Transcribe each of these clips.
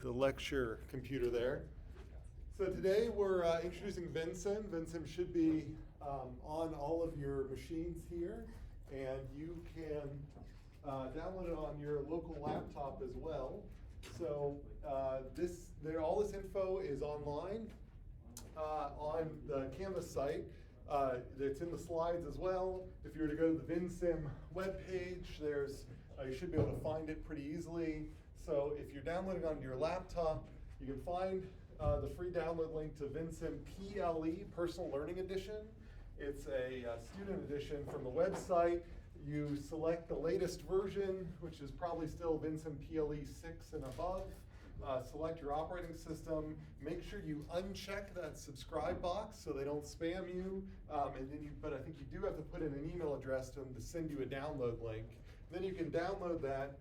the lecture computer there. So today we're introducing Vensim. Vensim should be on all of your machines here, and you can download it on your local laptop as well. So all this info is online on the Canvas site. It's in the slides as well. If you were to go to the Vensim webpage, you should be able to find it pretty easily. So if you're downloading on your laptop, you can find the free download link to Vensim PLE Personal Learning Edition. It's a student edition from the website. You select the latest version, which is probably still Vensim PLE 6 and above. Select your operating system. Make sure you uncheck that subscribe box so they don't spam you. But I think you do have to put in an email address to them to send you a download link. Then you can download that,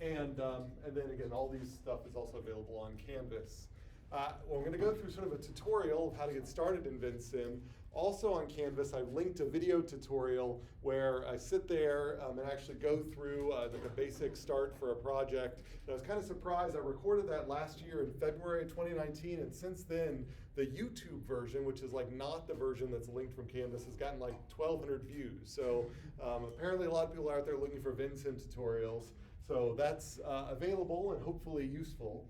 and then again, all these stuff is also available on Canvas. Well, I'm going to go through sort of a tutorial of how to get started in Vensim. Also on Canvas, I've linked a video tutorial where I sit there and actually go through the basic start for a project. And I was kind of surprised. I recorded that last year in February 2019, and since then, the YouTube version, which is like not the version that's linked from Canvas, has gotten like 1,200 views. So apparently a lot of people are out there looking for Vensim tutorials. So that's available and hopefully useful.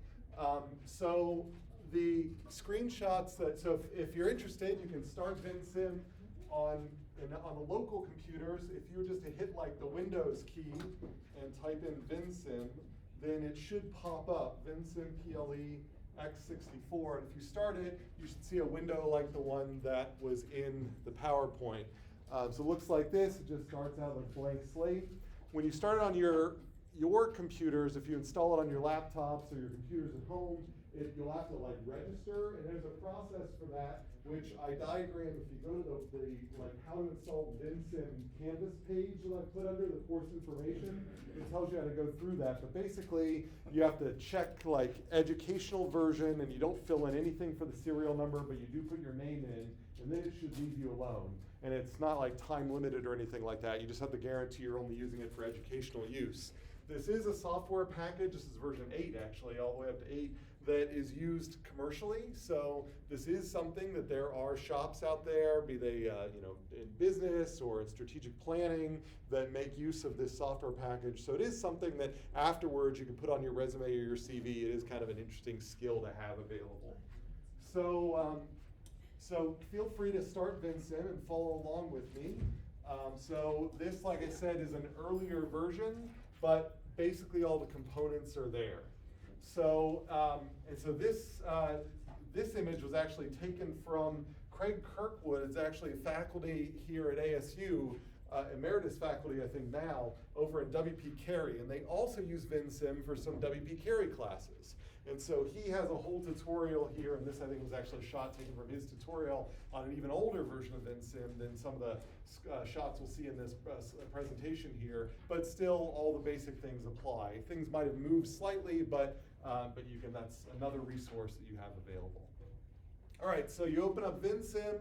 So the screenshots so if you're interested, you can start Vensim on the local computers. If you were just to hit like the Windows key and type in Vensim, then it should pop up, Vensim PLE X64. And if you start it, you should see a window like the one that was in the PowerPoint. So it looks like this. It just starts out with a blank slate. When you start it on your computers, if you install it on your laptops or your computers at home, you'll have to like register, and there's a process for that, which I diagram. If you go to the like how to install Vensim Canvas page that I put under the course information, it tells you how to go through that. But basically, you have to check like educational version, and you don't fill in anything for the serial number, but you do put your name in, and then it should leave you alone. And it's not like time limited or anything like that. You just have to guarantee you're only using it for educational use. This is a software package. This is version 8, actually, all the way up to 8, that is used commercially. So this is something that there are shops out there, be they in business or in strategic planning, that make use of this software package. So it is something that afterwards you can put on your resume or your CV. It is kind of an interesting skill to have available. So feel free to start Vensim and follow along with me. So this, like I said, is an earlier version, but basically all the components are there. So this image was actually taken from Craig Kirkwood. It's actually a faculty here at ASU, emeritus faculty, I think now, over at WP Carey. And they also use Vensim for some WP Carey classes. And so he has a whole tutorial here, and this I think was actually a shot taken from his tutorial on an even older version of Vensim than some of the shots we'll see in this presentation here. But still, all the basic things apply. Things might have moved slightly, but that's another resource that you have available. All right, so you open up Vensim.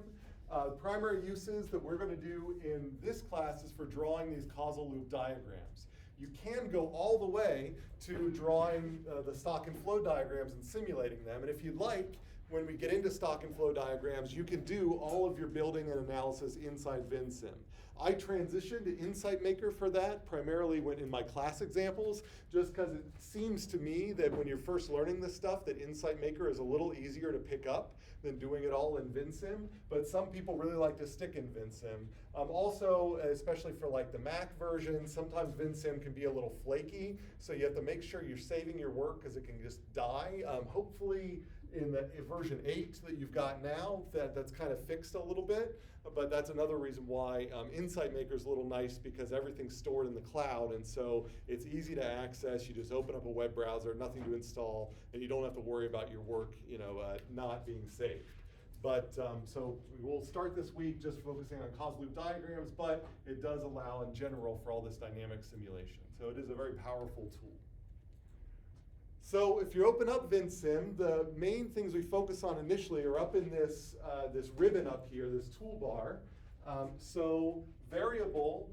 Primary uses that we're going to do in this class is for drawing these causal loop diagrams. You can go all the way to drawing the stock and flow diagrams and simulating them. And if you'd like, when we get into stock and flow diagrams, you can do all of your building and analysis inside Vensim. I transitioned to Insight Maker for that, primarily in my class examples, just because it seems to me that when you're first learning this stuff, that Insight Maker is a little easier to pick up than doing it all in Vensim. But some people really like to stick in Vensim. Also, especially for like the Mac version, sometimes Vensim can be a little flaky, so you have to make sure you're saving your work because it can just die. Hopefully, in the version 8 that you've got now, that's kind of fixed a little bit, but that's another reason why Insight Maker is a little nice, because everything's stored in the cloud, and so it's easy to access. You just open up a web browser, nothing to install, and you don't have to worry about your work, not being saved. But so we'll start this week just focusing on causal loop diagrams, but it does allow in general for all this dynamic simulation. So it is a very powerful tool. So if you open up Vensim, the main things we focus on initially are up in this ribbon up here, this toolbar. So variable,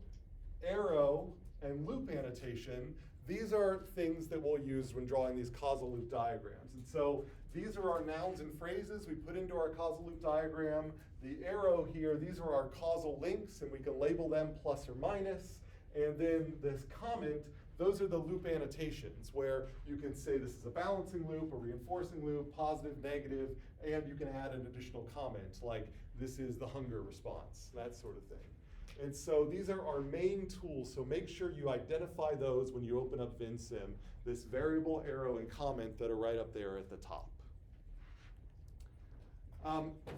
arrow, and loop annotation, these are things that we'll use when drawing these causal loop diagrams. And so these are our nouns and phrases we put into our causal loop diagram. The arrow here, these are our causal links, and we can label them plus or minus. And then this comment, those are the loop annotations, where you can say this is a balancing loop, a reinforcing loop, positive, negative, and you can add an additional comment, like this is the hunger response, that sort of thing. And so these are our main tools, so make sure you identify those when you open up Vensim, this variable, arrow, and comment that are right up there at the top.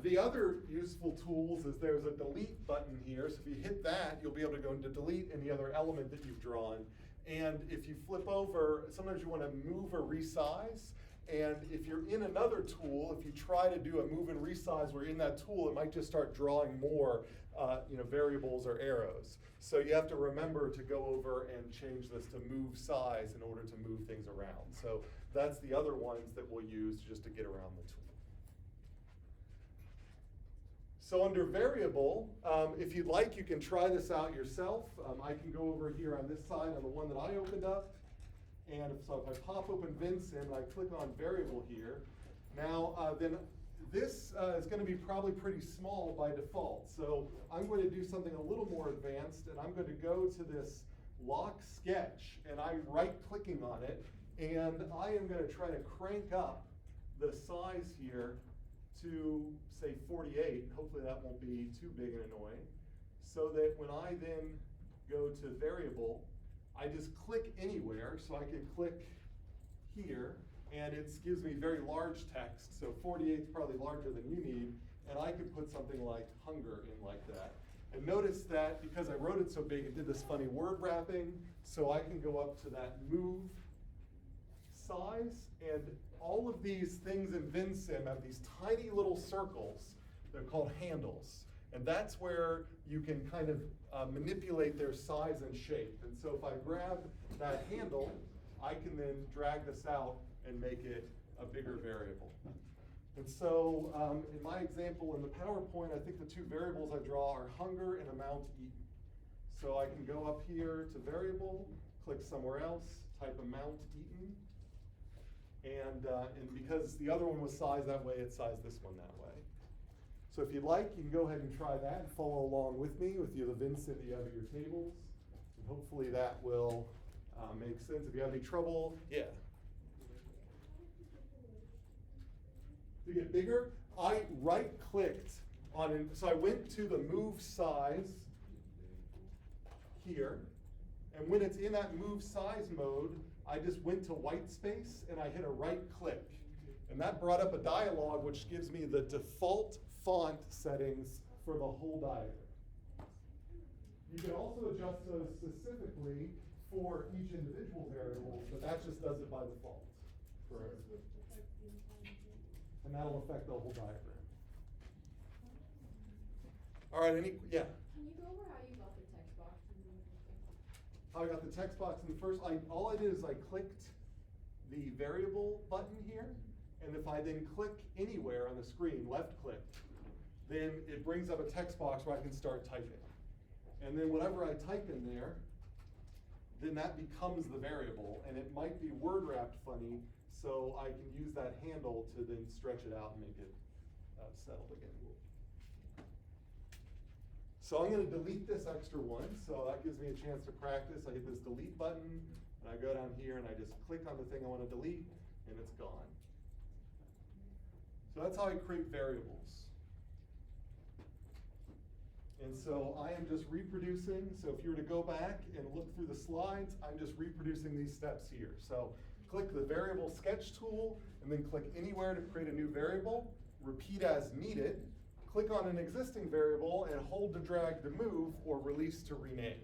The other useful tools is there's a delete button here, so if you hit that, you'll be able to go into delete any other element that you've drawn. And if you flip over, sometimes you want to move or resize. And if you're in another tool, if you try to do a move and resize where you're in that tool, it might just start drawing more variables or arrows. So you have to remember to go over and change this to move size in order to move things around. So that's the other ones that we'll use just to get around the tool. So under variable, if you'd like, you can try this out yourself. I can go over here on this side on the one that I opened up. And so if I pop open Vensim and I click on variable here, now then this is going to be probably pretty small by default. So I'm going to do something a little more advanced, and I'm going to go to this lock sketch, and I'm right-clicking on it, and I am going to try to crank up the size here to, say, 48. Hopefully that won't be too big and annoying. So that when I then go to variable, I just click anywhere, so I can click here, and it gives me very large text, so 48 is probably larger than you need, and I could put something like hunger in like that. And notice that because I wrote it so big, it did this funny word wrapping, so I can go up to that move size, and all of these things in Vensim have these tiny little circles. They're called handles. And that's where you can kind of manipulate their size and shape. And so if I grab that handle, I can then drag this out and make it a bigger variable. And so in my example in the PowerPoint, I think the two variables I draw are hunger and amount eaten. So I can go up here to variable, click somewhere else, type amount eaten. And because the other one was sized that way, it sized this one that way. So if you'd like, you can go ahead and try that and follow along with me with the Vensim that you have at your tables. And hopefully that will make sense. If you have any trouble, yeah. To get bigger, I right-clicked on it. So I went to the move size here. And when it's in that move size mode, I just went to white space and I hit a right click. And that brought up a dialog which gives me the default font settings for the whole diagram. You can also adjust those specifically for each individual variable, but that just does it by default. And that'll affect the whole diagram. All right, yeah? Can you go over how you got the text box in the first? How I got the text box in the first, all I did is I clicked the variable button here, and if I then click anywhere on the screen, left click, then it brings up a text box where I can start typing. And then whatever I type in there, then that becomes the variable, and it might be word wrapped funny, so I can use that handle to then stretch it out and make it settled again. So I'm going to delete this extra one, so that gives me a chance to practice. I hit this delete button, and I go down here and I just click on the thing I want to delete, and it's gone. So that's how I create variables. And so I am just reproducing. So if you were to go back and look through the slides, I'm just reproducing these steps here. So click the variable sketch tool, and then click anywhere to create a new variable. Repeat as needed. Click on an existing variable and hold to drag to move or release to rename.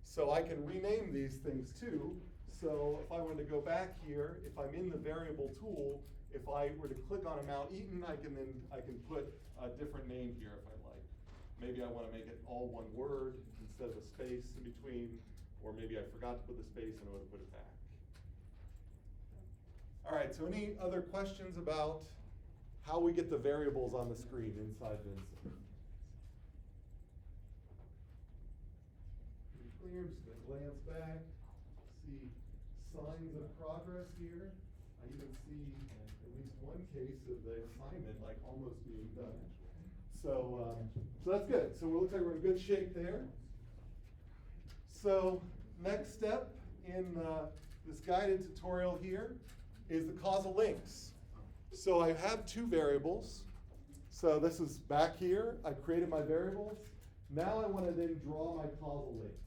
So I can rename these things too. So if I wanted to go back here, if I'm in the variable tool, if I were to click on amount eaten, I can put a different name here if I like. Maybe I want to make it all one word instead of a space in between, or maybe I forgot to put the space and I would have put it back. All right, so any other questions about how we get the variables on the screen inside Vensim? Pretty clear. I'm just going to glance back, see signs of progress here. I even see at least one case of the assignment like almost being done. So that's good. So it looks like we're in good shape there. So next step in this guided tutorial here is the causal links. So I have two variables. So this is back here. I created my variables. Now I want to then draw my causal links.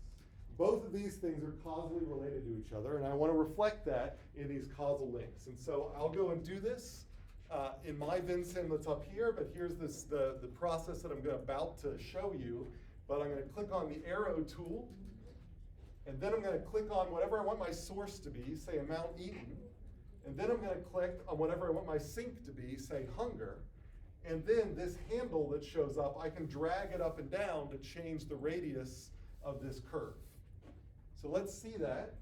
Both of these things are causally related to each other, and I want to reflect that in these causal links. And so I'll go and do this in my Vensim that's up here, but here's the process that I'm about to show you. But I'm going to click on the arrow tool, and then I'm going to click on whatever I want my source to be, say amount eaten, and then I'm going to click on whatever I want my sink to be, say hunger. And then this handle that shows up, I can drag it up and down to change the radius of this curve. So let's see that.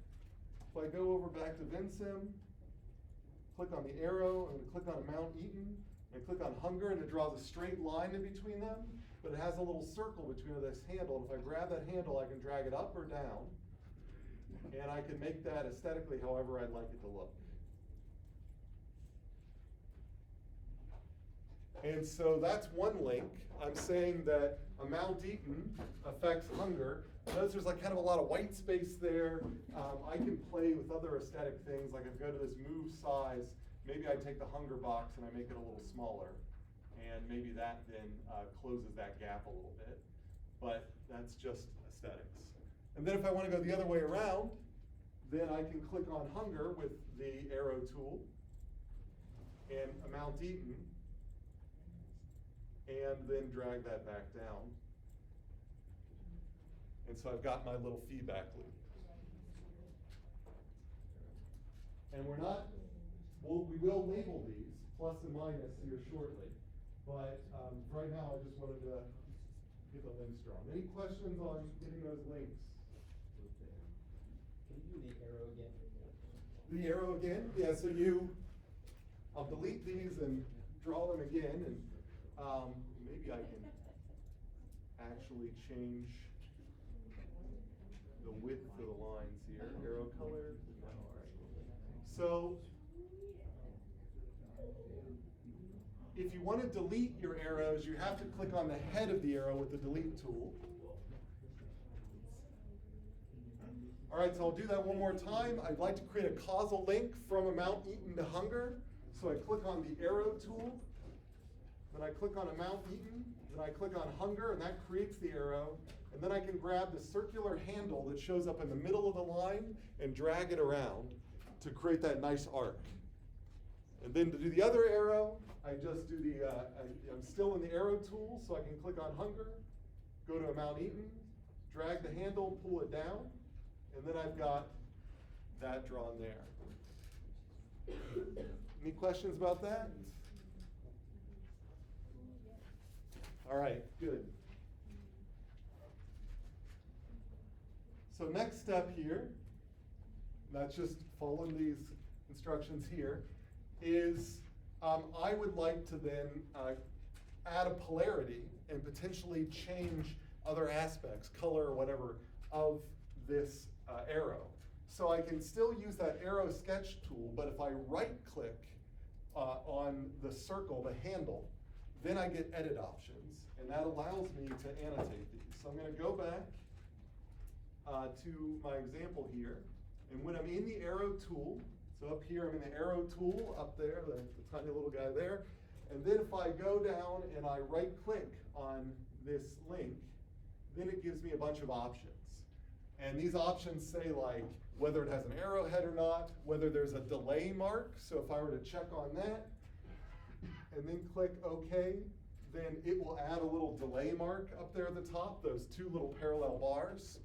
If I go over back to Vensim, click on the arrow, I'm going to click on amount eaten, and click on hunger, and it draws a straight line in between them, but it has a little circle between this handle. And if I grab that handle, I can drag it up or down, and I can make that aesthetically however I'd like it to look. And so that's one link. I'm saying that amount eaten affects hunger. Notice there's like kind of a lot of white space there. I can play with other aesthetic things, like if I go to this move size, maybe I take the hunger box and I make it a little smaller. And maybe that then closes that gap a little bit. But that's just aesthetics. And then if I want to go the other way around, then I can click on hunger with the arrow tool and amount eaten, and then drag that back down. And so I've got my little feedback loop. And we will label these, plus and minus, here shortly. But right now I just wanted to get the links drawn. Any questions on getting those links? Can you do the arrow again? The arrow again? Yeah, so I'll delete these and draw them again, and maybe I can actually change the width of the lines here. Arrow color? No, all right. So if you want to delete your arrows, you have to click on the head of the arrow with the delete tool. All right, so I'll do that one more time. I'd like to create a causal link from amount eaten to hunger. So I click on the arrow tool, then I click on amount eaten, then I click on hunger, and that creates the arrow. And then I can grab the circular handle that shows up in the middle of the line and drag it around to create that nice arc. And then to do the other arrow, I just do I'm still in the arrow tool, so I can click on hunger, go to amount eaten, drag the handle, pull it down, and then I've got that drawn there. Any questions about that? All right, good. So next step here, that's just following these instructions here, is I would like to then add a polarity and potentially change other aspects, color or whatever, of this arrow. So I can still use that arrow sketch tool, but if I right click on the circle, the handle, then I get edit options, and that allows me to annotate these. So I'm going to go back to my example here, and when I'm in the arrow tool, so up here I'm in the arrow tool, up there, the tiny little guy there, and then if I go down and I right click on this link, then it gives me a bunch of options. And these options say like whether it has an arrowhead or not, whether there's a delay mark, so if I were to check on that, and then click OK, then it will add a little delay mark up there at the top, those two little parallel bars.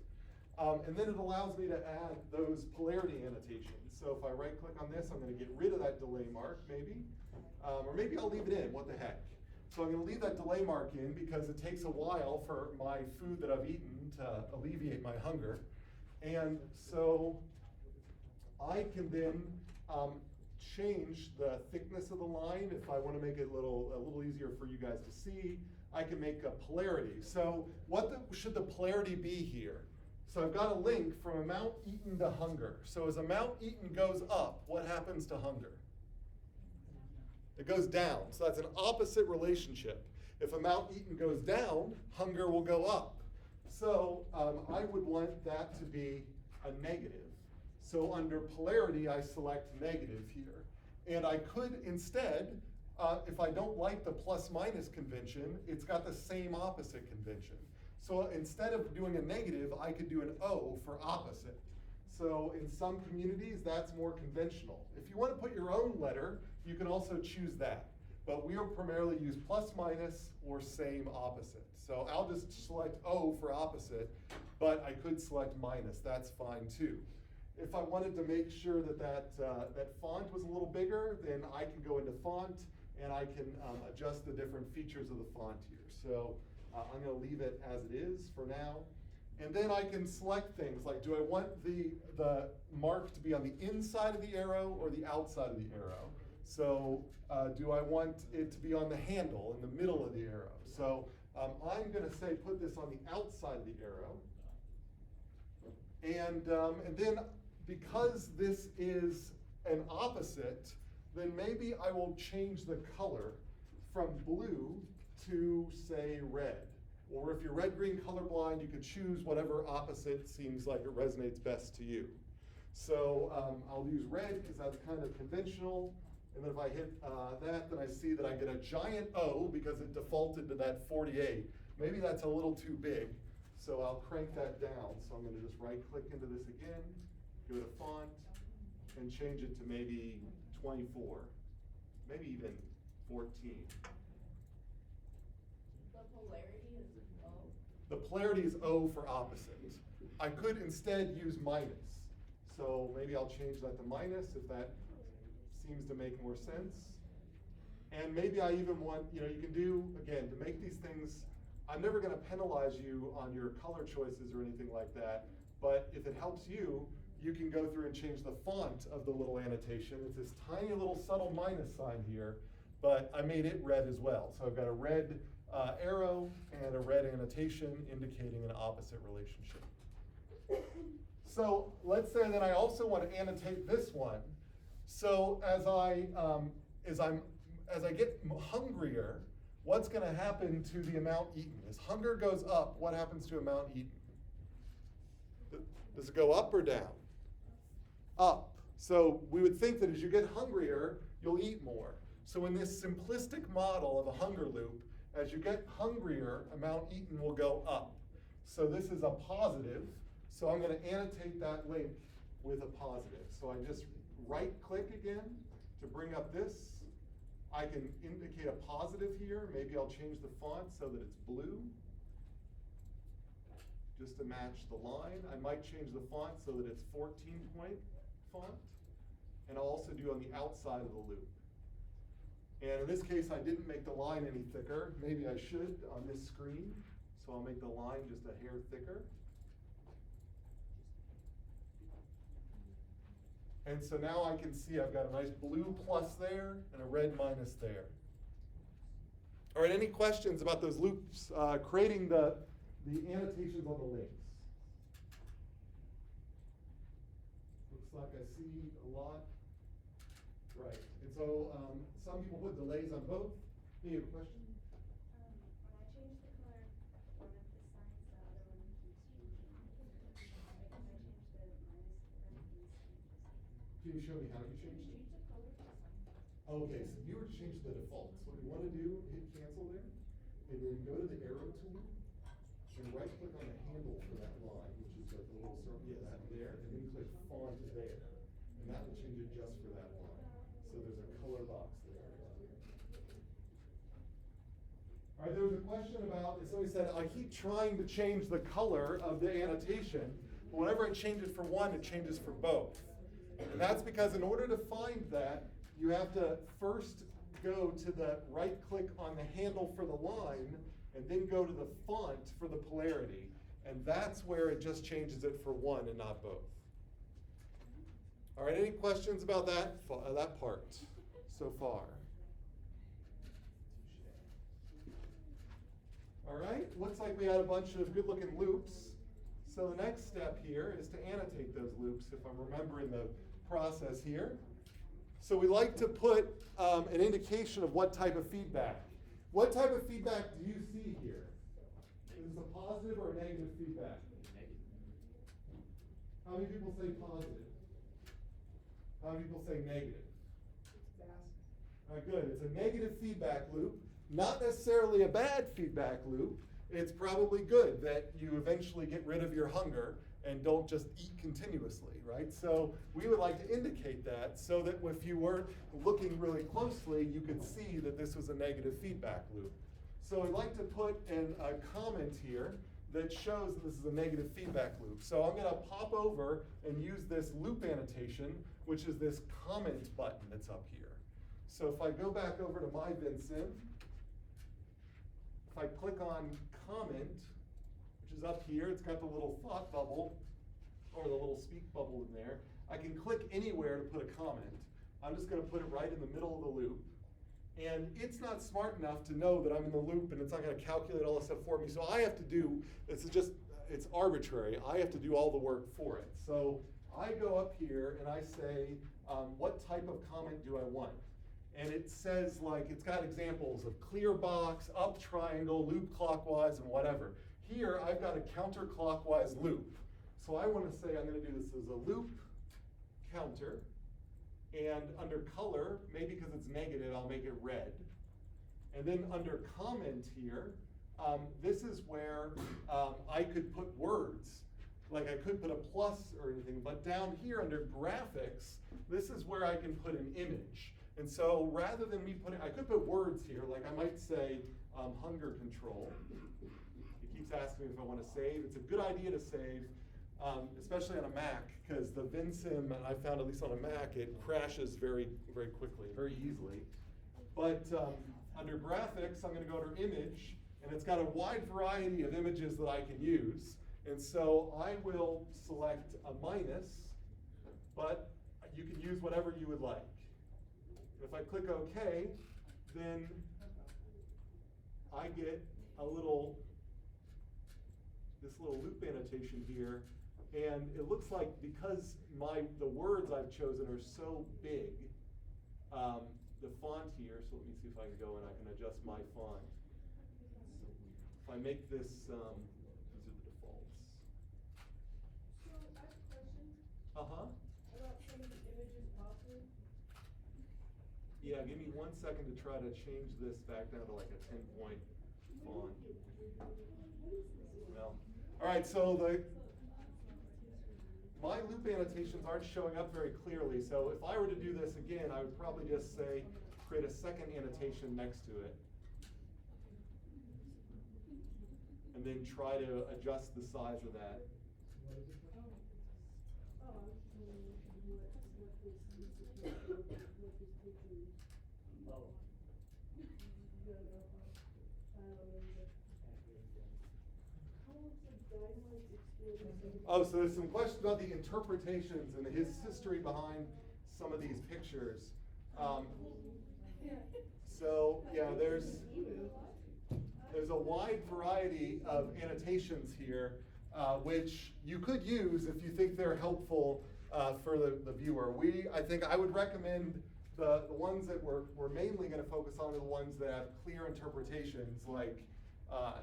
And then it allows me to add those polarity annotations. So if I right click on this, I'm going to get rid of that delay mark maybe, or maybe I'll leave it in, what the heck. So I'm going to leave that delay mark in because it takes a while for my food that I've eaten to alleviate my hunger. And so I can then change the thickness of the line if I want to make it a little easier for you guys to see. I can make a polarity. So what should the polarity be here? So I've got a link from amount eaten to hunger. So as amount eaten goes up, what happens to hunger? It goes down. So that's an opposite relationship. If amount eaten goes down, hunger will go up. So I would want that to be a negative. So under polarity, I select negative here. And I could instead, if I don't like the plus minus convention, it's got the same opposite convention. So instead of doing a negative, I could do an O for opposite. So in some communities, that's more conventional. If you want to put your own letter, you can also choose that. But we'll primarily use plus minus or same opposite. So I'll just select O for opposite, but I could select minus, that's fine too. If I wanted to make sure that that font was a little bigger, then I can go into font and I can adjust the different features of the font here. So I'm gonna leave it as it is for now. And then I can select things like, do I want the mark to be on the inside of the arrow or the outside of the arrow? So do I want it to be on the handle, in the middle of the arrow? So I'm gonna say put this on the outside of the arrow. And then because this is an opposite, then maybe I will change the color from blue to, say, red. Or if you're red-green colorblind, you could choose whatever opposite seems like it resonates best to you. So I'll use red because that's kind of conventional. And then if I hit that, then I see that I get a giant O because it defaulted to that 48. Maybe that's a little too big. So I'll crank that down. So I'm gonna just right-click into this again, go to font, and change it to maybe 24, maybe even 14. The polarity is O. The polarity is O for opposite. I could instead use minus. So maybe I'll change that to minus if that seems to make more sense. And maybe I even want, you can do, again, to make these things, I'm never gonna penalize you on your color choices or anything like that, but if it helps you, you can go through and change the font of the little annotation. It's this tiny little subtle minus sign here, but I made it red as well. So I've got a red arrow and a red annotation indicating an opposite relationship. So let's say that I also want to annotate this one. So as I get hungrier, what's going to happen to the amount eaten? As hunger goes up, what happens to amount eaten? Does it go up or down? Up. So we would think that as you get hungrier, you'll eat more. So in this simplistic model of a hunger loop, as you get hungrier, amount eaten will go up. So this is a positive. So I'm going to annotate that link with a positive. So I just right-click again to bring up this. I can indicate a positive here. Maybe I'll change the font so that it's blue, just to match the line. I might change the font so that it's 14-point font. And I'll also do on the outside of the loop. And in this case, I didn't make the line any thicker. Maybe I should on this screen. So I'll make the line just a hair thicker. And so now I can see I've got a nice blue plus there and a red minus there. All right, any questions about those loops, creating the annotations on the links? Looks like I see a lot. Right, and so some people put delays on both. Any other question? When I change the color, one of the signs, the other one keeps changing. Because I changed the minus to the red, Can you show me how you changed it? change the color to something. Okay, so you were to change the default. So what you want to do, hit cancel there, and then go to the arrow tool, and right click on the handle for that line, which is like the little circle that there, and then click font there. And that will change it just for that line. So there's a color box there. All right, there was a question about, somebody said, I keep trying to change the color of the annotation, but whenever I change it for one, it changes for both. And that's because in order to find that, you have to first go to the right click on the handle for the line, and then go to the font for the polarity. And that's where it just changes it for one and not both. All right, any questions about that part so far? All right, looks like we had a bunch of good looking loops. So the next step here is to annotate those loops, if I'm remembering the process here. So we like to put an indication of what type of feedback. What type of feedback do you see here? Is this a positive or a negative feedback? How many people say positive? How many people say negative? Good. It's a negative feedback loop. Not necessarily a bad feedback loop. It's probably good that you eventually get rid of your hunger and don't just eat continuously, right? So we would like to indicate that so that if you weren't looking really closely, you could see that this was a negative feedback loop. So I'd like to put in a comment here that shows that this is a negative feedback loop. So I'm going to pop over and use this loop annotation, which is this comment button that's up here. So if I go back over to my Vensim, if I click on comment, which is up here, it's got the little thought bubble, or the little speak bubble in there. I can click anywhere to put a comment. I'm just going to put it right in the middle of the loop. And it's not smart enough to know that I'm in the loop, and it's not going to calculate all this stuff for me. So I have to do, it's arbitrary. I have to do all the work for it. So I go up here and I say, what type of comment do I want? And it says, like, it's got examples of clear box, up triangle, loop clockwise, and whatever. Here, I've got a counterclockwise loop. So I want to say I'm going to do this as a loop counter. And under color, maybe because it's negative, I'll make it red. And then under comment here, this is where I could put words. Like I could put a plus or anything, but down here under graphics, this is where I can put an image. And so rather than me putting, I could put words here, like I might say hunger control. It keeps asking me if I want to save. It's a good idea to save, especially on a Mac, because the Vensim, I found at least on a Mac, it crashes very, very quickly, very easily. But under graphics, I'm going to go to image, and it's got a wide variety of images that I can use. And so I will select a minus, but you can use whatever you would like. If I click OK, then I get this little loop annotation here. And it looks like because the words I've chosen are so big, the font here, so let me see if I can go and I can adjust my font. If I make this, these are the defaults. So I have a question. Uh-huh. About some of the images possibly. Yeah, give me 1 second to try to change this back down to like a 10-point font. Well, all right, so my loop annotations aren't showing up very clearly, so if I were to do this again, I would probably just say, create a second annotation next to it. And then try to adjust the size of that. Oh, so there's some questions about the interpretations and his history behind some of these pictures. So yeah, there's a wide variety of annotations here, which you could use if you think they're helpful for the viewer. I think I would recommend the ones that we're mainly going to focus on are the ones that have clear interpretations, like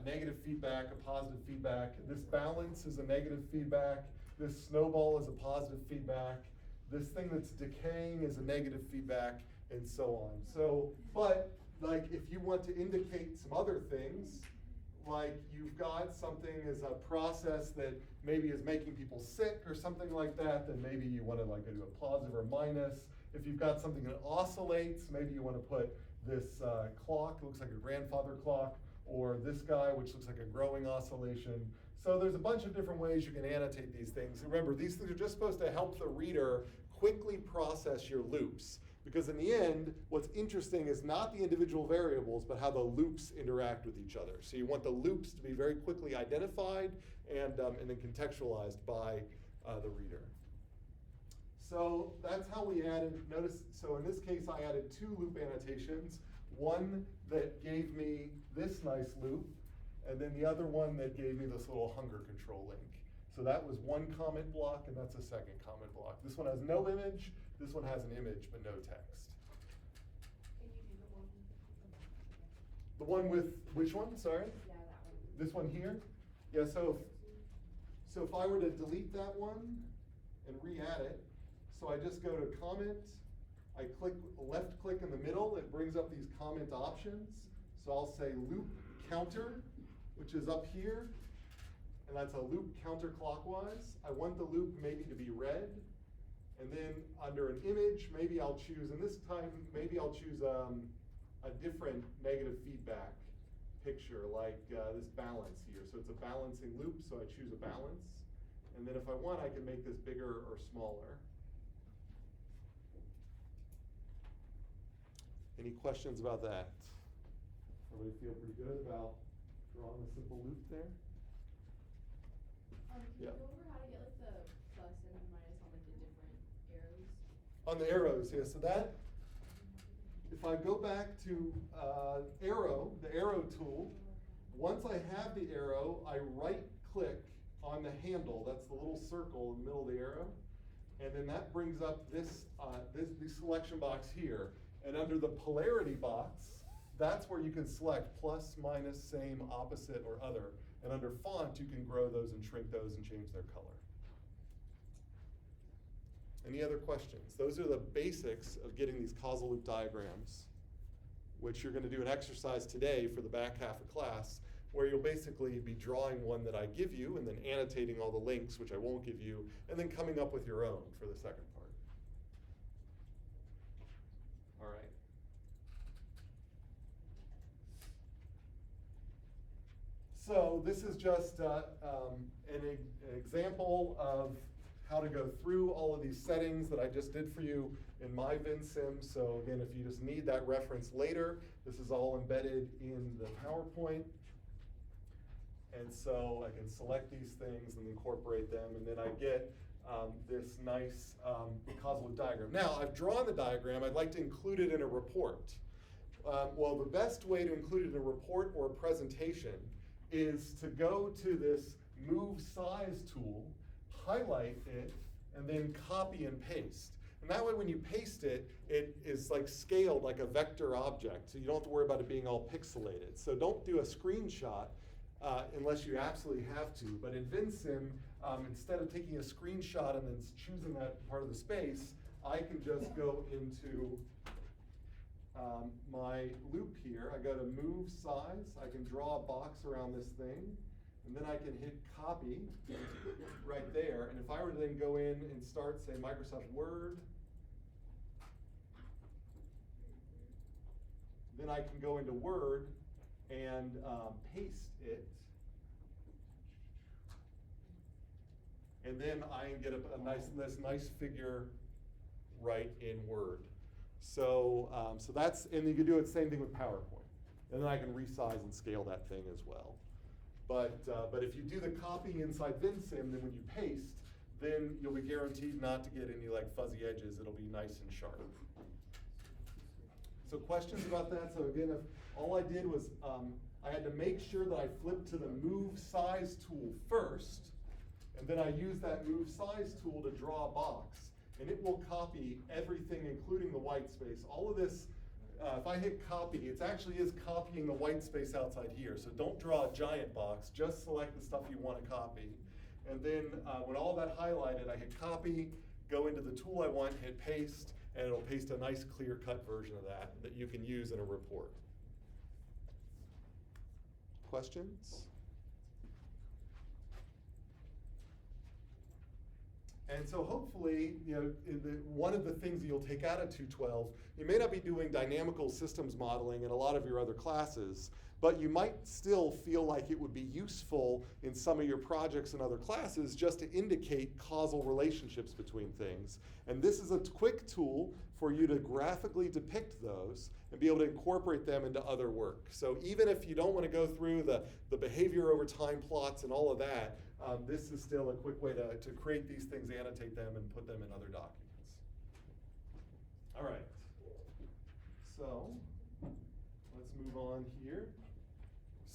negative feedback, a positive feedback. This balance is a negative feedback. This snowball is a positive feedback. This thing that's decaying is a negative feedback, and so on. So, but like if you want to indicate some other things, like you've got something as a process that maybe is making people sick or something like that, then maybe you want to like do a positive or minus. If you've got something that oscillates, maybe you want to put this clock, looks like a grandfather clock, or this guy, which looks like a growing oscillation. So there's a bunch of different ways you can annotate these things. Remember, these things are just supposed to help the reader quickly process your loops. Because in the end, what's interesting is not the individual variables, but how the loops interact with each other. So you want the loops to be very quickly identified and then contextualized by the reader. So that's how we added, notice, so in this case I added 2 loop annotations. One that gave me this nice loop, and then the other one that gave me this little hunger control link. So that was one comment block, and that's a second comment block. This one has no image, this one has an image but no text. Can you do the one? The one with, which one, sorry? Yeah, that one. This one here? Yeah, so if I were to delete that one and re-add it, so I just go to comment, I click, left click in the middle, it brings up these comment options. So I'll say loop counter, which is up here, and that's a loop counterclockwise. I want the loop maybe to be red, and then under an image, maybe I'll choose, and this time, maybe I'll choose a different negative feedback picture, like this balance here. So it's a balancing loop, so I choose a balance. And then if I want, I can make this bigger or smaller. Any questions about that? Everybody feel pretty good about drawing a simple loop there? Can you Yeah. go over how to get like the plus and minus on like the different arrows? On the arrows, yeah, so that, if I go back to arrow, the arrow tool, once I have the arrow, I right click on the handle, that's the little circle in the middle of the arrow, and then that brings up this selection box here. And under the polarity box, that's where you can select plus, minus, same, opposite, or other. And under font, you can grow those and shrink those and change their color. Any other questions? Those are the basics of getting these causal loop diagrams, which you're going to do an exercise today for the back half of class, where you'll basically be drawing one that I give you and then annotating all the links, which I won't give you, and then coming up with your own for the second part. All right. So this is just an example of how to go through all of these settings that I just did for you in my Vensim. So again, if you just need that reference later, this is all embedded in the PowerPoint. And so I can select these things and incorporate them, and then I get this nice causal loop diagram. Now, I've drawn the diagram. I'd like to include it in a report. Well, the best way to include it in a report or a presentation is to go to this Move Size tool, highlight it, and then copy and paste. And that way when you paste it, it is like scaled like a vector object, so you don't have to worry about it being all pixelated. So don't do a screenshot unless you absolutely have to. But in Vensim, instead of taking a screenshot and then choosing that part of the space, I can just go into my loop here. I go to Move Size. I can draw a box around this thing, and then I can hit copy right there. And if I were to then go in and start, say, Microsoft Word, then I can go into Word and paste it. And then I can get this nice figure right in Word. So, so that's, and you can do the same thing with PowerPoint. And then I can resize and scale that thing as well. But if you do the copy inside Vensim, then when you paste, then you'll be guaranteed not to get any like fuzzy edges. It'll be nice and sharp. So questions about that? So again, if all I did was I had to make sure that I flipped to the Move Size tool first, and then I used that Move Size tool to draw a box. And it will copy everything, including the white space. All of this, if I hit copy, it actually is copying the white space outside here. So don't draw a giant box, just select the stuff you want to copy. And then when all that highlighted, I hit copy, go into the tool I want, hit paste, and it'll paste a nice clear-cut version of that you can use in a report. Questions? And so hopefully, you know, one of the things that you'll take out of 212, you may not be doing dynamical systems modeling in a lot of your other classes, but you might still feel like it would be useful in some of your projects and other classes just to indicate causal relationships between things. And this is a quick tool for you to graphically depict those and be able to incorporate them into other work. So even if you don't want to go through the behavior over time plots and all of that, this is still a quick way to create these things, annotate them, and put them in other documents. All right, so let's move on here.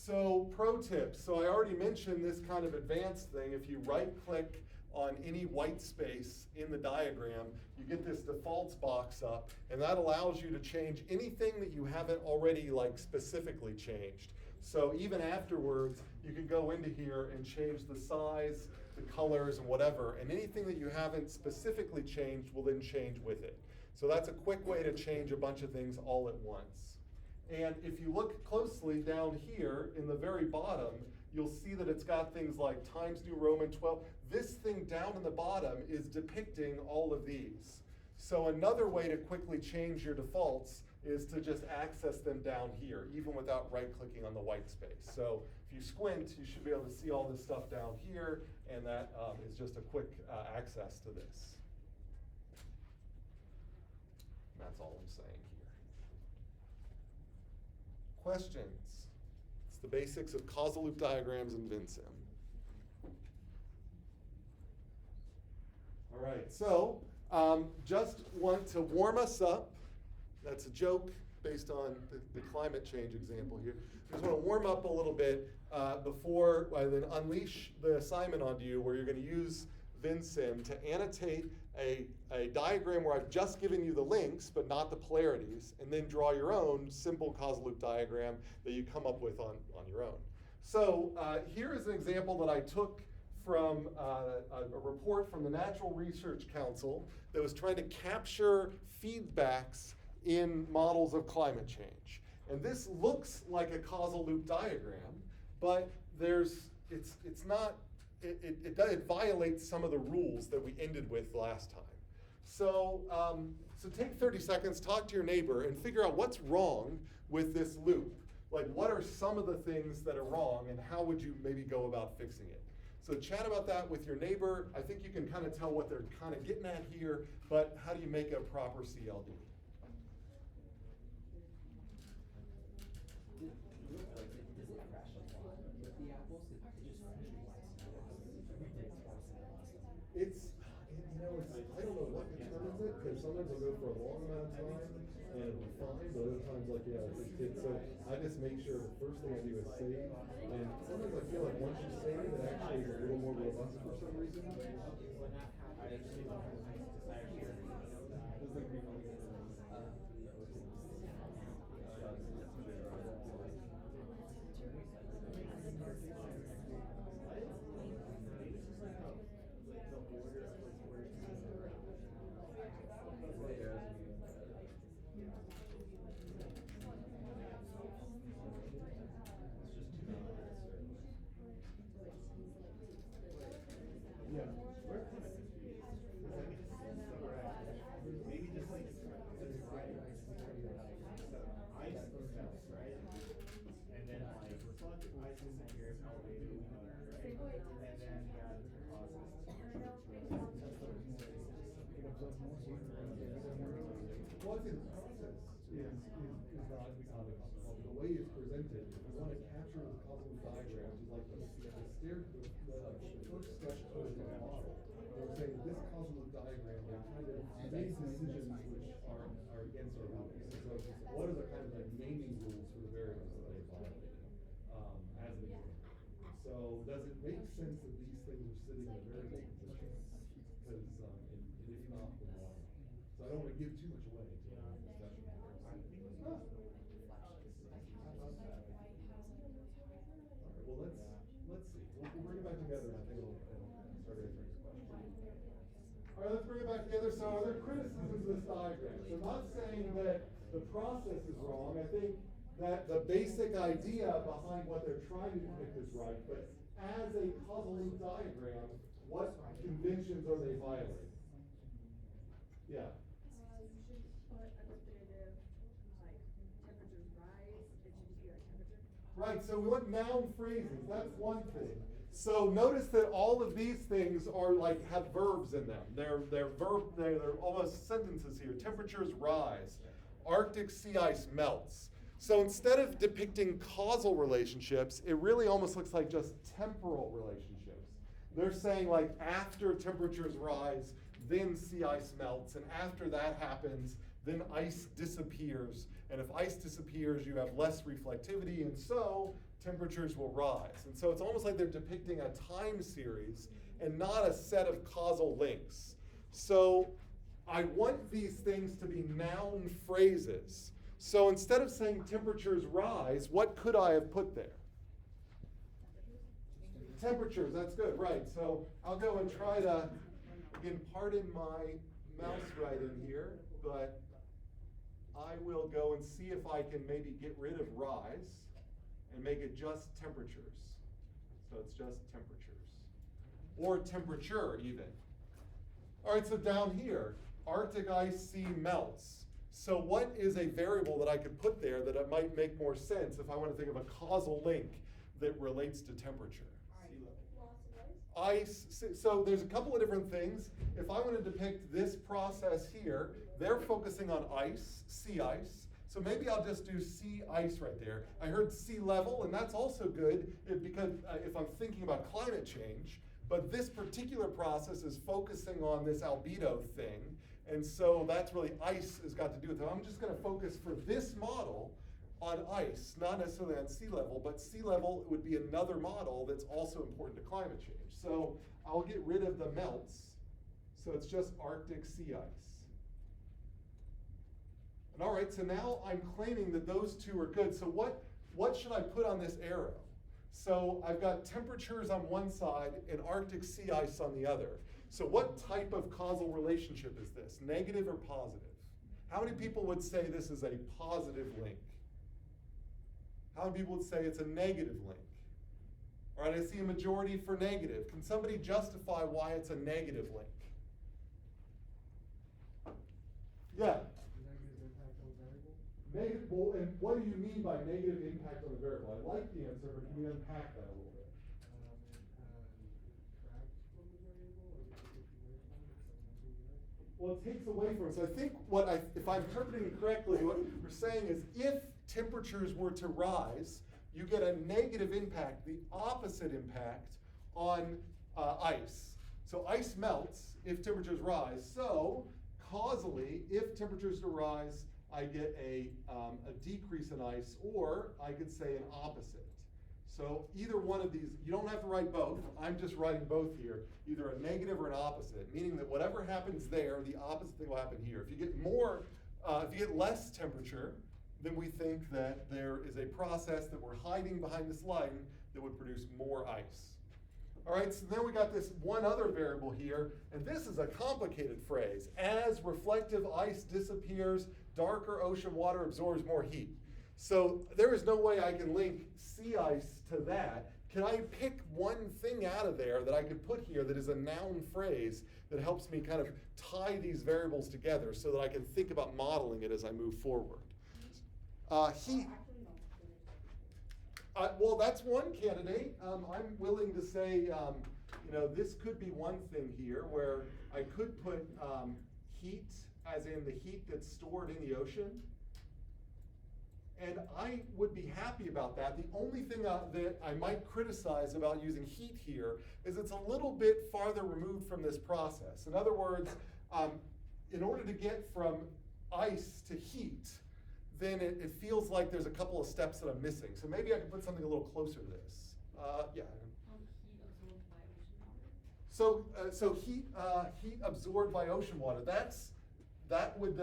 So pro tips, so I already mentioned this kind of advanced thing. If you right click on any white space in the diagram, you get this defaults box up, and that allows you to change anything that you haven't already like specifically changed. So even afterwards, you can go into here and change the size, the colors, and whatever, and anything that you haven't specifically changed will then change with it. So that's a quick way to change a bunch of things all at once. And if you look closely down here in the very bottom, you'll see that it's got things like Times New Roman 12. This thing down in the bottom is depicting all of these. So another way to quickly change your defaults is to just access them down here, even without right-clicking on the white space. So if you squint, you should be able to see all this stuff down here, and that is just a quick access to this. And that's all I'm saying here. Questions? It's the basics of causal loop diagrams in Vensim. All right, so just want to warm us up. That's a joke based on the climate change example here. Just want to warm up a little bit before I then unleash the assignment onto you, where you're going to use Vensim to annotate a diagram where I've just given you the links but not the polarities, and then draw your own simple causal loop diagram that you come up with on your own. So here is an example that I took from a report from the Natural Research Council that was trying to capture feedbacks in models of climate change. And this looks like a causal loop diagram, but it violates some of the rules that we ended with last time. So, so take 30 seconds, talk to your neighbor, and figure out what's wrong with this loop. Like, what are some of the things that are wrong, and how would you maybe go about fixing it? So chat about that with your neighbor. I think you can kind of tell what they're kind of getting at here, but how do you make a proper CLD? I don't know what determines it, because sometimes I'll go for a long amount of time and it'll be fine, but other times, like, yeah, so I just make sure the first thing I do is save, and sometimes I feel like once you save, it actually is a little more robust for some reason. What's in the process is not the way it's presented. If we want to capture the causal diagram, which is like the first step towards the model, we're saying that this causal loop diagram will kind of make decisions which are against our rules. So what are the kind of like naming rules for the variables that they violated, as an example? So does it make sense that these things are sitting in a variable position? Because and if not, then why not? So I don't want to give too much away to the discussion. All right, well, let's see. We'll bring it back together, and I think it'll start answering this question. All right, let's bring it back together. So are there criticisms of this diagram? So I'm not saying that the process is wrong. I think that the basic idea behind what they're trying to depict is right, but as a causal loop diagram, what conventions are they violating? Yeah. You should put a definitive, like, temperatures rise, it should just be like temperature. Right, so we want noun phrases, that's one thing. So notice that all of these things are like, have verbs in them. They're almost sentences here. Temperatures rise, Arctic sea ice melts. So instead of depicting causal relationships, it really almost looks like just temporal relationships. They're saying, like, after temperatures rise, then sea ice melts, and after that happens, then ice disappears. And if ice disappears, you have less reflectivity, and so temperatures will rise. And so it's almost like they're depicting a time series and not a set of causal links. So I want these things to be noun phrases. So instead of saying temperatures rise, what could I have put there? Temperatures, that's good, right. So I'll go and try to, again, pardon my mouse writing here, but I will go and see if I can maybe get rid of rise and make it just temperatures. So it's just temperatures. Or temperature even. All right, so down here, Arctic ice sea melts. So what is a variable that I could put there that it might make more sense if I want to think of a causal link that relates to temperature? Ice, so there's a couple of different things. If I want to depict this process here, they're focusing on ice, sea ice. So maybe I'll just do sea ice right there. I heard sea level, and that's also good because if I'm thinking about climate change, but this particular process is focusing on this albedo thing, and so that's really ice has got to do with it. I'm just going to focus for this model on ice, not necessarily on sea level, but sea level would be another model that's also important to climate change. So I'll get rid of the melts, so it's just Arctic sea ice. And all right, so now I'm claiming that those two are good. So what should I put on this arrow? So I've got temperatures on one side and Arctic sea ice on the other. So what type of causal relationship is this? Negative or positive? How many people would say this is a positive link? How many people would say it's a negative link? All right, I see a majority for negative. Can somebody justify why it's a negative link? Yeah. Negative impact on variable? Negative, well, and what do you mean by negative impact on the variable? I like the answer, but can you unpack that a little bit? It detracts from the variable, or it takes away from it, so maybe, right? Well, it takes away from it. So I think if I'm interpreting it correctly, what we're saying is if temperatures were to rise, you get a negative impact, the opposite impact on ice. So ice melts if temperatures rise. So causally, if temperatures rise, I get a decrease in ice, or I could say an opposite. So either one of these, you don't have to write both. I'm just writing both here, either a negative or an opposite, meaning that whatever happens there, the opposite thing will happen here. If you get if you get less temperature, then we think that there is a process that we're hiding behind this line that would produce more ice. All right, so then we got this one other variable here, and this is a complicated phrase. As reflective ice disappears, darker ocean water absorbs more heat. So there is no way I can link sea ice to that. Can I pick one thing out of there that I could put here that is a noun phrase that helps me kind of tie these variables together so that I can think about modeling it as I move forward? Heat. Well, that's one candidate. I'm willing to say, this could be one thing here where I could put heat, as in the heat that's stored in the ocean. And I would be happy about that. The only thing that I might criticize about using heat here is it's a little bit farther removed from this process. In other words, in order to get from ice to heat, then it feels like there's a couple of steps that I'm missing. So maybe I could put something a little closer to this. Yeah. Heat absorbed by ocean water? So heat absorbed by ocean water. That would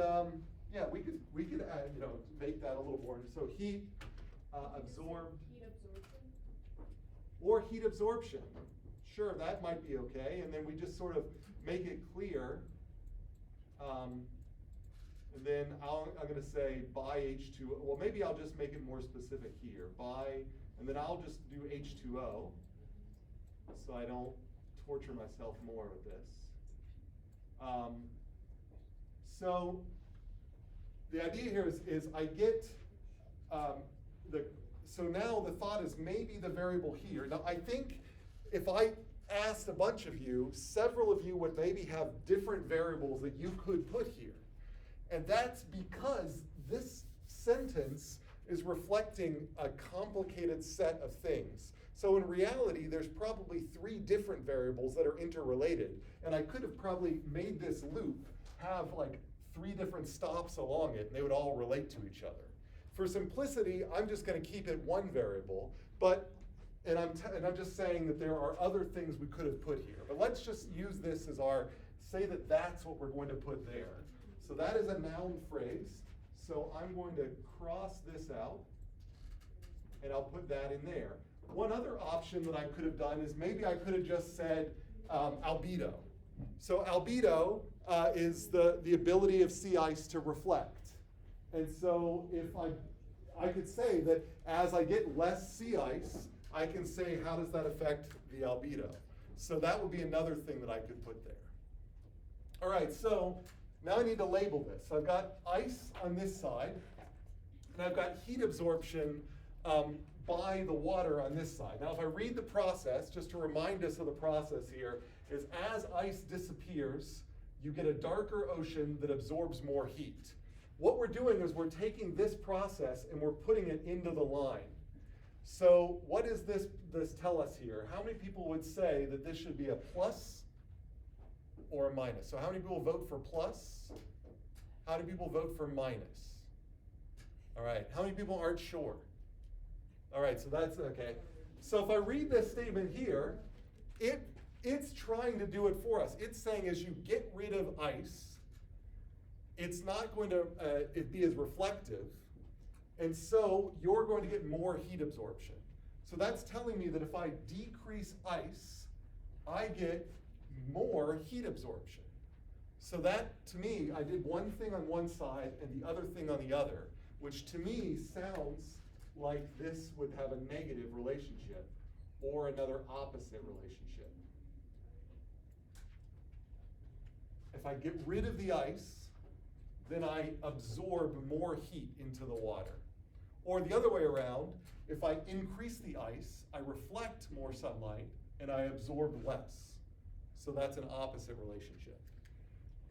we could add, make that a little more. So heat absorbed. Heat absorption? Or heat absorption. Sure, that might be okay. And then we just sort of make it clear. And then I'm going to say by H2O. Well, maybe I'll just make it more specific here. And then I'll just do H2O so I don't torture myself more with this. So the idea here is I get so now the thought is maybe the variable here. Now I think if I asked a bunch of you, several of you would maybe have different variables that you could put here. And that's because this sentence is reflecting a complicated set of things. So in reality, there's probably 3 different variables that are interrelated. And I could have probably made this loop have like 3 different stops along it, and they would all relate to each other. For simplicity, I'm just going to keep it one variable, and I'm just saying that there are other things we could have put here. But let's just use this as say that that's what we're going to put there. So that is a noun phrase. So I'm going to cross this out, and I'll put that in there. One other option that I could have done is maybe I could have just said albedo. So albedo is the ability of sea ice to reflect. And so if I could say that as I get less sea ice, I can say how does that affect the albedo. So that would be another thing that I could put there. All right, so now I need to label this. So I've got ice on this side, and I've got heat absorption by the water on this side. Now if I read the process, just to remind us of the process here, is as ice disappears, you get a darker ocean that absorbs more heat. What we're doing is we're taking this process and we're putting it into the line. So what does this tell us here? How many people would say that this should be a plus or a minus? So how many people vote for plus? How many people vote for minus? All right, how many people aren't sure? All right, so that's okay. So if I read this statement here, it's trying to do it for us. It's saying as you get rid of ice, it's not going to be as reflective, and so you're going to get more heat absorption. So that's telling me that if I decrease ice, I get more heat absorption. So that, to me, I did one thing on one side and the other thing on the other, which to me sounds like this would have a negative relationship or another opposite relationship. If I get rid of the ice, then I absorb more heat into the water. Or the other way around, if I increase the ice, I reflect more sunlight and I absorb less. So that's an opposite relationship.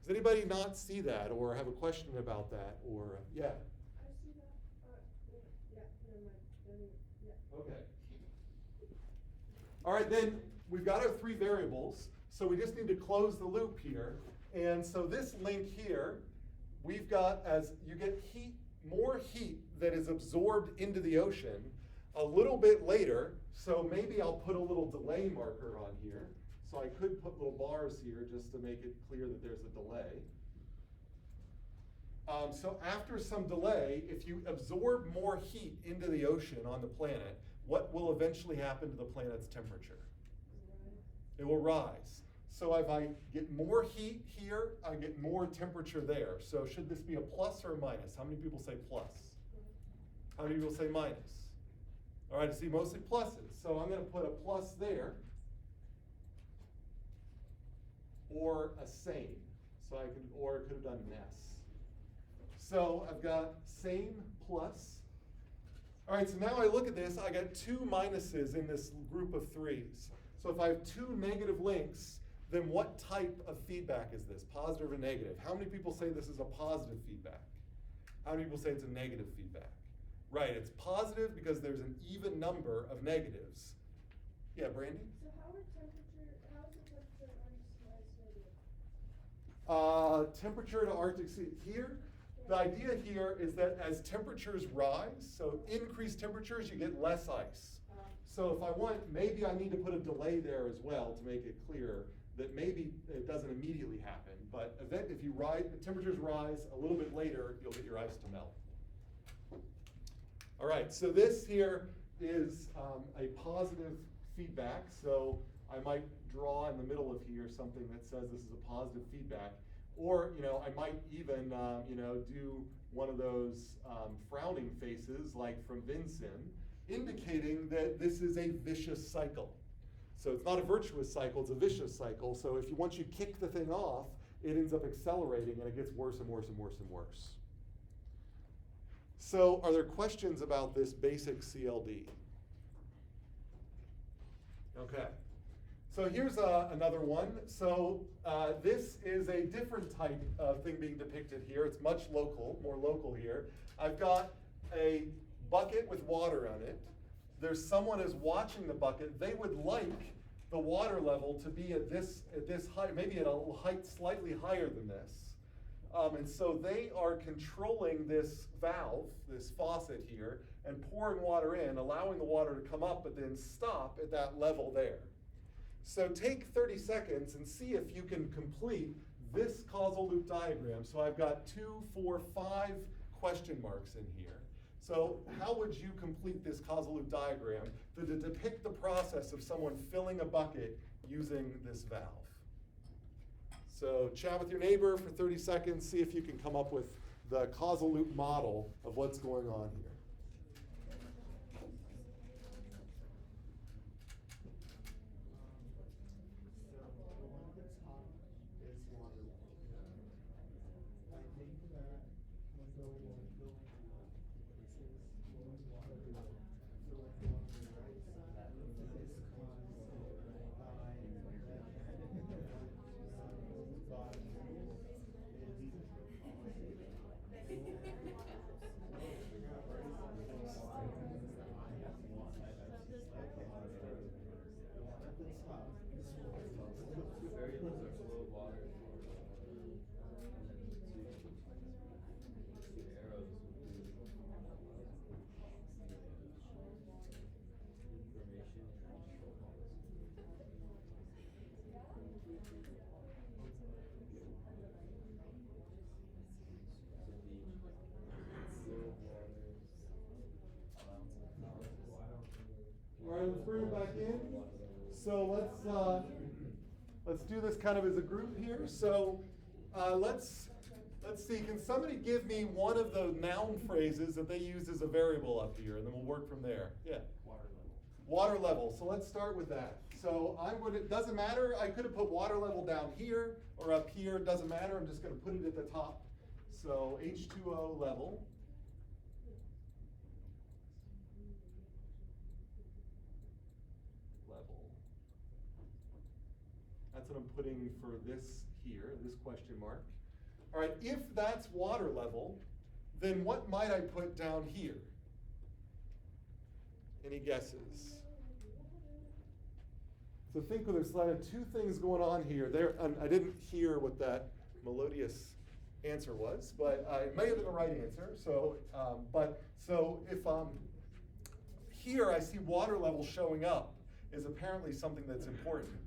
Does anybody not see that or have a question about that? Or yeah? I see that, yeah, never mind, yeah. Okay. All right, then we've got our 3 variables, so we just need to close the loop here. And so this link here, we've got as you get more heat that is absorbed into the ocean a little bit later. So maybe I'll put a little delay marker on here. So I could put little bars here just to make it clear that there's a delay. So after some delay, if you absorb more heat into the ocean on the planet, what will eventually happen to the planet's temperature? It will rise. So if I get more heat here, I get more temperature there. So should this be a plus or a minus? How many people say plus? How many people say minus? All right, I see mostly pluses. So I'm going to put a plus there, or a same. So I could, or could have done an S. So I've got same plus. All right, so now I look at this, I got 2 minuses in this group of 3s. So if I have 2 negative links, then what type of feedback is this? Positive or negative? How many people say this is a positive feedback? How many people say it's a negative feedback? Right, it's positive because there's an even number of negatives. Yeah, Brandy? So how is the temperature negative? Temperature to Arctic Sea. Here, the idea here is that as temperatures rise, so increased temperatures, you get less ice. So if I want, maybe I need to put a delay there as well to make it clear that maybe it doesn't immediately happen, but if temperatures rise a little bit later, you'll get your ice to melt. All right, so this here is a positive feedback. So I might draw in the middle of here something that says this is a positive feedback. Or, I might even, do one of those frowning faces like from Vensim, indicating that this is a vicious cycle. So it's not a virtuous cycle, it's a vicious cycle. So once you kick the thing off, it ends up accelerating and it gets worse and worse and worse and worse. So are there questions about this basic CLD? Okay. So here's another one. So this is a different type of thing being depicted here. It's much more local here. I've got a bucket with water on it. There's someone is watching the bucket. They would like the water level to be at this height, maybe at a height slightly higher than this. And so they are controlling this valve, this faucet here, and pouring water in, allowing the water to come up but then stop at that level there. So take 30 seconds and see if you can complete this causal loop diagram. So I've got 2, 4, 5 question marks in here. So how would you complete this causal loop diagram to depict the process of someone filling a bucket using this valve? So chat with your neighbor for 30 seconds, see if you can come up with the causal loop model of what's going on here. All right, let's bring it back in. So let's do this kind of as a group here. So let's see. Can somebody give me one of the noun phrases that they use as a variable up here, and then we'll work from there. Yeah. Water level. Water level. So let's start with that. So I'm going to. Doesn't matter. I could have put water level down here or up here. Doesn't matter. I'm just going to put it at the top. So H2O level. That's what I'm putting for this here, this question mark. All right, if that's water level, then what might I put down here? Any guesses? So think there's two things going on here. I didn't hear what that melodious answer was, but it may have been the right answer. So, if here I see water level showing up is apparently something that's important.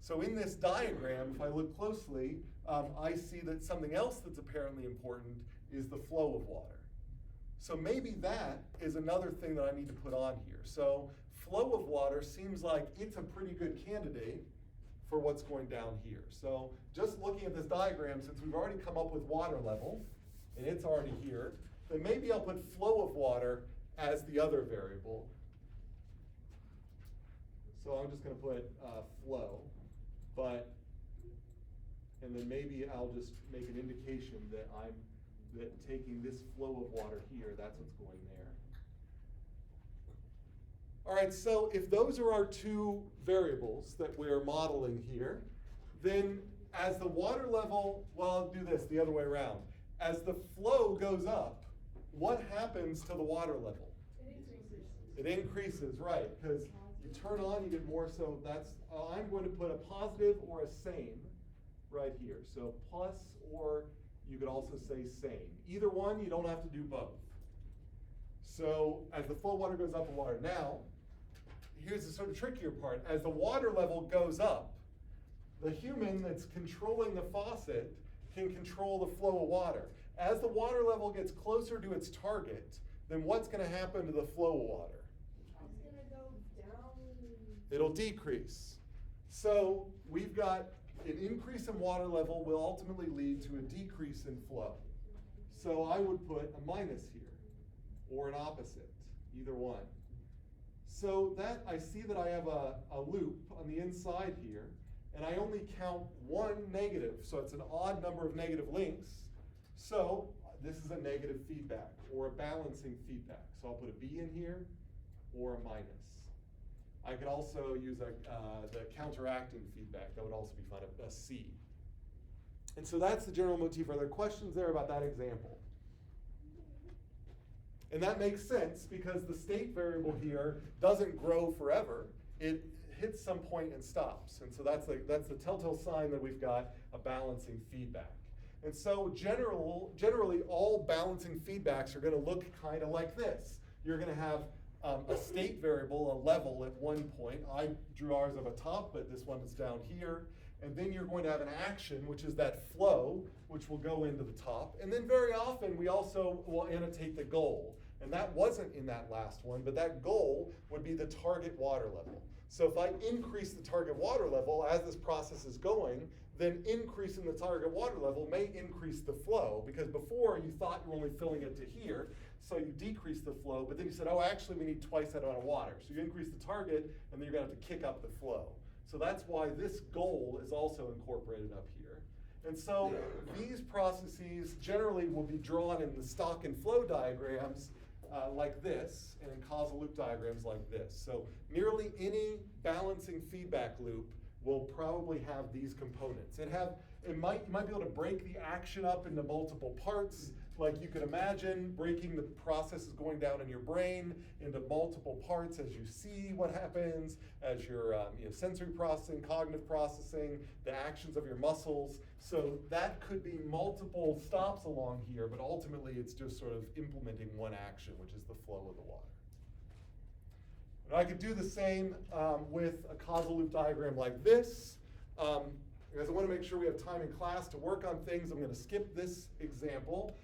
So in this diagram, if I look closely, I see that something else that's apparently important is the flow of water. So maybe that is another thing that I need to put on here. So flow of water seems like it's a pretty good candidate for what's going down here. So just looking at this diagram, since we've already come up with water level, and it's already here, then maybe I'll put flow of water as the other variable. So I'm just going to put flow. And then maybe I'll just make an indication that taking this flow of water here, that's what's going there. All right, so if those are our two variables that we're modeling here, then as the water level, well, I'll do this the other way around. As the flow goes up, what happens to the water level? It increases, right, because you turn on, you get more, so that's, I'm going to put a positive or a same right here. So plus, or you could also say same. Either one, you don't have to do both. So as the flow water goes up in water. Now, here's the sort of trickier part. As the water level goes up, the human that's controlling the faucet can control the flow of water. As the water level gets closer to its target, then what's going to happen to the flow of water? It's gonna go down. It'll decrease. So we've got an increase in water level will ultimately lead to a decrease in flow. So I would put a minus here, or an opposite, either one. So that I see that I have a loop on the inside here, and I only count one negative, so it's an odd number of negative links. So this is a negative feedback, or a balancing feedback. So I'll put a B in here, or a minus. I could also use the counteracting feedback. That would also be fine, a C. And so that's the general motif. Are there questions there about that example? And that makes sense because the state variable here doesn't grow forever. It hits some point and stops. And so that's the telltale sign that we've got a balancing feedback. And so generally all balancing feedbacks are going to look kind of like this. You're going to have a state variable, a level at one point. I drew ours of a top, but this one is down here. And then you're going to have an action, which is that flow, which will go into the top. And then very often we also will annotate the goal. And that wasn't in that last one, but that goal would be the target water level. So if I increase the target water level as this process is going, then increasing the target water level may increase the flow, because before you thought you were only filling it to here, so you decrease the flow, but then you said, oh, actually we need twice that amount of water. So you increase the target, and then you're gonna have to kick up the flow. So that's why this goal is also incorporated up here. And so these processes generally will be drawn in the stock and flow diagrams like this, and in causal loop diagrams like this. So nearly any balancing feedback loop will probably have these components. You might be able to break the action up into multiple parts. Like you could imagine breaking the processes going down in your brain into multiple parts as you see what happens, as your sensory processing, cognitive processing, the actions of your muscles. So that could be multiple stops along here, but ultimately it's just sort of implementing one action, which is the flow of the water. And I could do the same with a causal loop diagram like this. Because I want to make sure we have time in class to work on things, I'm going to skip this example.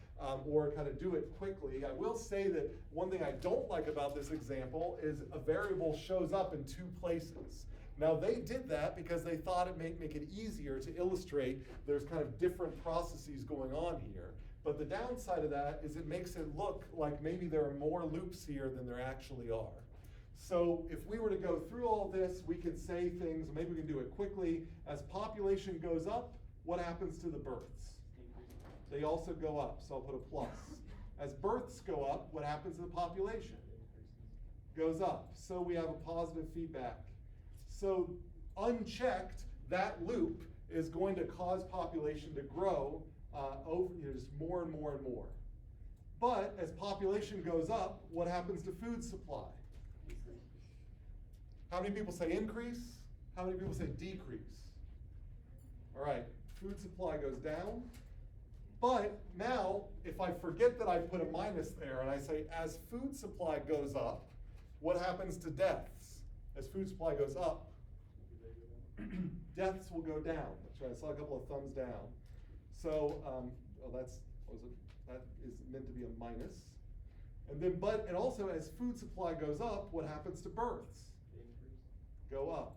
Or kind of do it quickly. I will say that one thing I don't like about this example is a variable shows up in two places. Now they did that because they thought it may make it easier to illustrate there's kind of different processes going on here. But the downside of that is it makes it look like maybe there are more loops here than there actually are. So if we were to go through all this, we could say things, maybe we can do it quickly. As population goes up, what happens to the births? They also go up, so I'll put a plus. As births go up, what happens to the population? Goes up. So we have a positive feedback. So unchecked, that loop is going to cause population to grow just more and more and more. But as population goes up, what happens to food supply? How many people say increase? How many people say decrease? All right, food supply goes down. But now, if I forget that I put a minus there and I say, as food supply goes up, what happens to deaths? As food supply goes up, deaths will go down. That's right, I saw a couple of thumbs down. So, that is meant to be a minus. And then, and also as food supply goes up, what happens to births? Go up.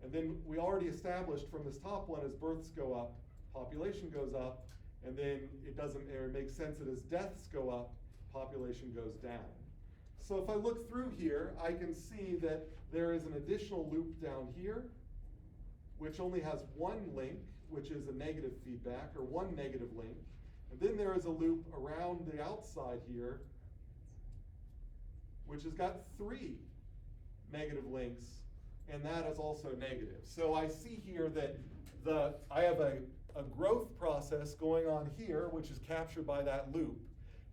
And then we already established from this top one, as births go up, population goes up. And then it makes sense that as deaths go up, population goes down. So if I look through here, I can see that there is an additional loop down here, which only has one link, which is a negative feedback, or one negative link. And then there is a loop around the outside here, which has got 3 negative links, and that is also negative. So I see here that I have a growth process going on here, which is captured by that loop.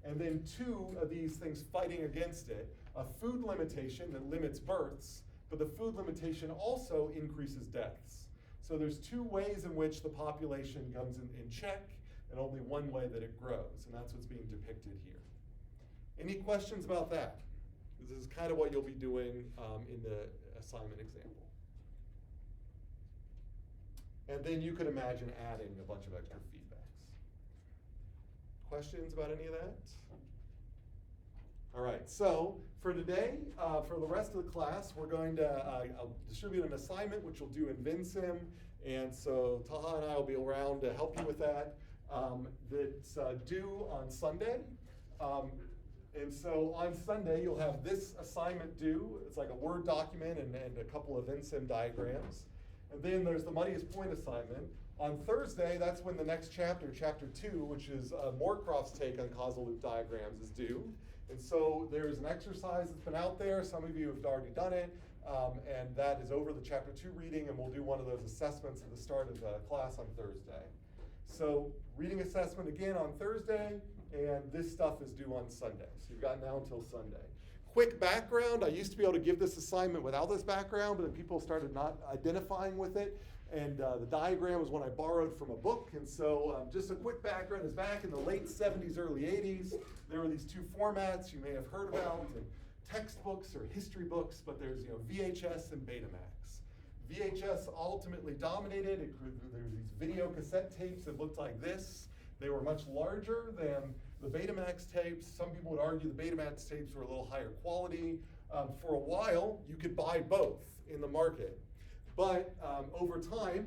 And then 2 of these things fighting against it. A food limitation that limits births, but the food limitation also increases deaths. So there's 2 ways in which the population comes in check, and only one way that it grows, and that's what's being depicted here. Any questions about that? This is kind of what you'll be doing in the assignment example. And then you could imagine adding a bunch of extra feedbacks. Questions about any of that? All right, so for today, for the rest of the class, we're going to I'll distribute an assignment, which we'll do in Vensim. And so Taha and I will be around to help you with that. That's due on Sunday. And so on Sunday, you'll have this assignment due. It's like a Word document and a couple of Vensim diagrams. And then there's the Muddiest Point assignment. On Thursday, that's when the next chapter, chapter 2, which is Moorcroft's take on causal loop diagrams, is due. And so there's an exercise that's been out there. Some of you have already done it. And that is over the chapter 2 reading, and we'll do one of those assessments at the start of the class on Thursday. So reading assessment again on Thursday, and this stuff is due on Sunday. So you've got now until Sunday. Quick background, I used to be able to give this assignment without this background, but then people started not identifying with it. And the diagram was one I borrowed from a book. And so just a quick background is back in the late 70s, early 80s, there were these two formats you may have heard about in textbooks or history books, but there's VHS and Betamax. VHS ultimately dominated. There were these video cassette tapes that looked like this. They were much larger than the Betamax tapes. Some people would argue the Betamax tapes were a little higher quality. For a while, you could buy both in the market. But over time,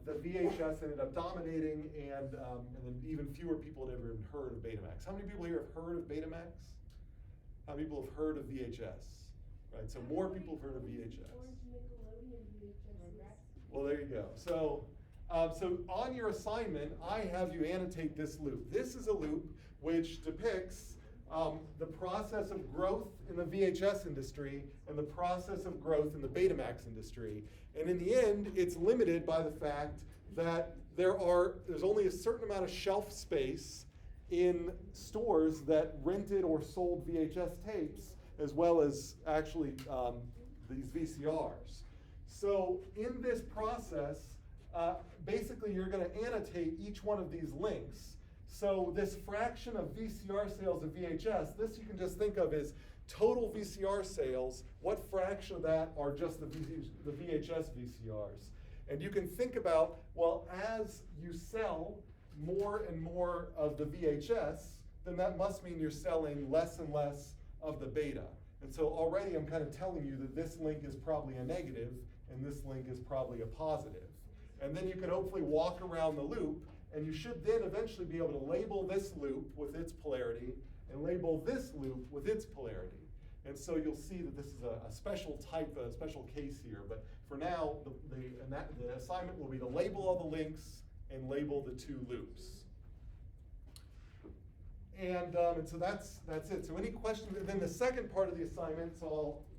the VHS ended up dominating, and then even fewer people had ever even heard of Betamax. How many people here have heard of Betamax? How many people have heard of VHS? Right, so more people have heard of VHS. Well, there you go. So, so on your assignment, I have you annotate this loop. This is a loop which depicts the process of growth in the VHS industry and the process of growth in the Betamax industry. And in the end, it's limited by the fact that there's only a certain amount of shelf space in stores that rented or sold VHS tapes, as well as actually these VCRs. So in this process, basically you're going to annotate each one of these links. So this fraction of VCR sales of VHS, this you can just think of as total VCR sales. What fraction of that are just the VHS VCRs? And you can think about, well, as you sell more and more of the VHS, then that must mean you're selling less and less of the beta. And so already I'm kind of telling you that this link is probably a negative and this link is probably a positive. And then you can hopefully walk around the loop, and you should then eventually be able to label this loop with its polarity and label this loop with its polarity. And so you'll see that this is a special type, a special case here. But for now, the assignment will be to label all the links and label the two loops. And so that's it. So any questions? And then the second part of the assignment,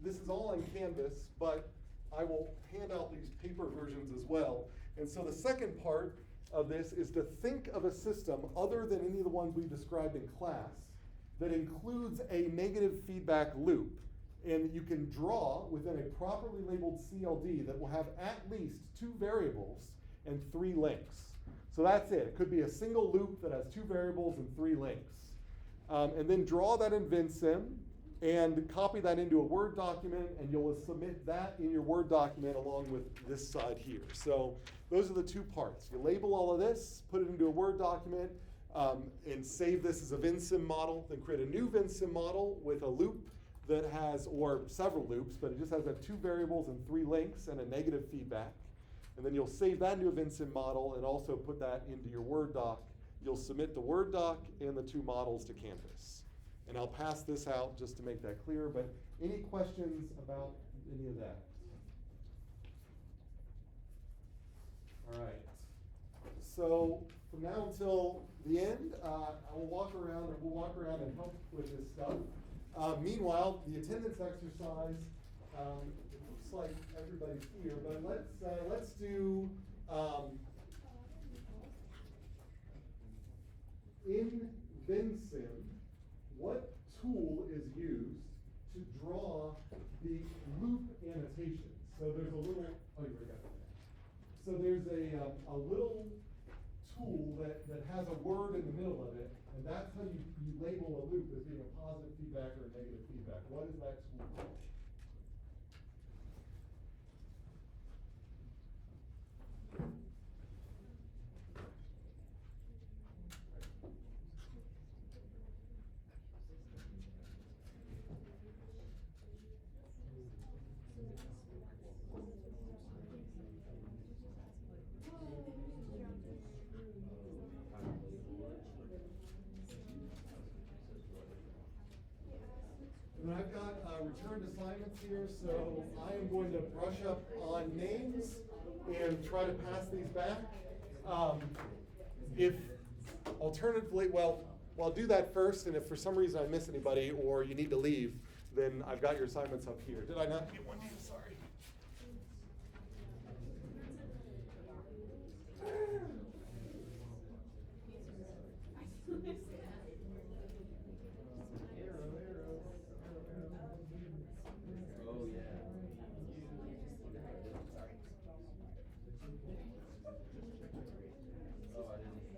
this is all on Canvas, but I will hand out these paper versions as well. And so the second part of this is to think of a system other than any of the ones we described in class that includes a negative feedback loop. And you can draw within a properly labeled CLD that will have at least 2 variables and 3 links. So that's it. It could be a single loop that has 2 variables and 3 links. And then draw that in Vensim and copy that into a Word document, and you'll submit that in your Word document along with this side here. So those are the 2 parts. You label all of this, put it into a Word document, and save this as a Vensim model, then create a new Vensim model with a loop that has, or several loops, but it just has 2 variables and 3 links and a negative feedback. And then you'll save that into a Vensim model and also put that into your Word doc. You'll submit the Word doc and the 2 models to Canvas. And I'll pass this out just to make that clear, but any questions about any of that? All right. So from now until the end, we'll walk around and help with this stuff. Meanwhile, the attendance exercise, it looks like everybody's here, but let's do in Vensim, what tool is used to draw the loop annotation? So there's a little, oh, you already got that. So there's a little tool that has a word in the middle of it, and that's how you label a loop as being a positive feedback or a negative feedback. What is that tool called? And I've got returned assignments here, so I am going to brush up on names and try to pass these back. If alternatively, well, I'll do that first, and if for some reason I miss anybody or you need to leave, then I've got your assignments up here. Did I not get one to you? Sorry. in